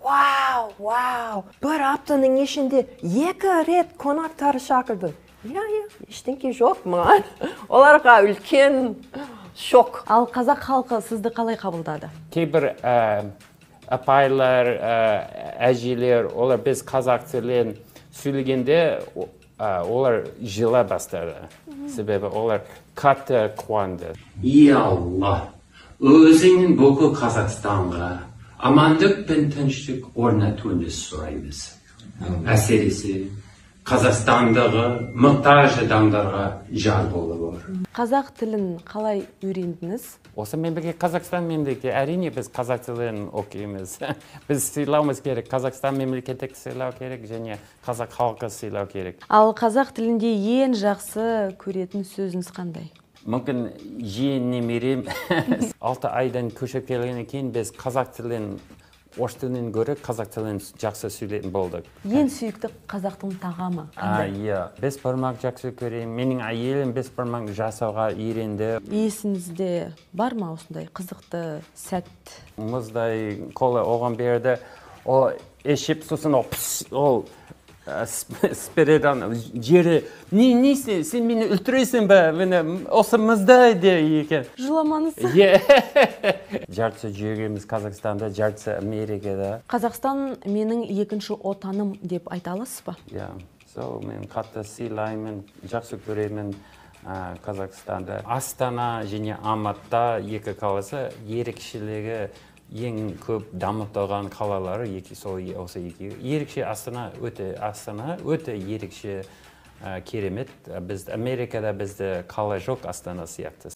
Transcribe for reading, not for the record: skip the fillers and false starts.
Вау. Бір аптаның ішінде 2 рет қонақтар шақырды. Ештеңке жоқ маған. Оларға үлкен шок. Ал қазақ халқы сізді қалай қабылдады? Кейбір апайлар, әжелер, олар біз қазақ тілін сөйлегенде олар жыла бастады. Себебі олар қатты қуанды. Алла, өзіңнің бүкіл Қазақстанға амандық пен тыныштық орнатуын сұраймыз. Әсіресе Қазақстандағы мұқтаж адамдарға жар болып. Қазақ тілін қалай үйрендіңіз? Осы мемлекет, Қазақстан мемлекеті, әрине біз қазақ тілін оқимыз. Біз сыйлауымыз керек, Қазақстан мемлекеттік сыйлау керек, және қазақ халқы сыйлау керек. Ал қазақ тілінде ең жақсы көретін сөзіңіз қандай? Мүмкін жиен немерем 6 айдан көшіп келгеннен кейін біз қазақ тілін орыс тілінен гөрі қазақ тілін жақсы сөйлейтін болдық. Ең сүйікті қазақтың тағамы қандай? Бесбармақ жақсы көремін. Менің әйелім бесбармақ жасауға үйренді. Есіңізде бар ма осындай қызықты сәт? Мұздай кола оған берді. Ол ішіп сосын ол спиредан жері не сен мені өлтіресің бе? Осы мұздай де екен. Жыламаңыз. Жартысы жүргеніміз Қазақстанда, жартысы Америкада. Қазақстан менің екінші отаным деп айта аласыз ба? Мен қатты сыйлаймын, жақсы көремін Қазақстанда. Астана және Алматы екі қаласы ерекшелігі ең көп дамытылған қалалары осы екі. Ерекше Астана өте ерекше керемет. Америкада бізде қала жоқ Астана сияқты.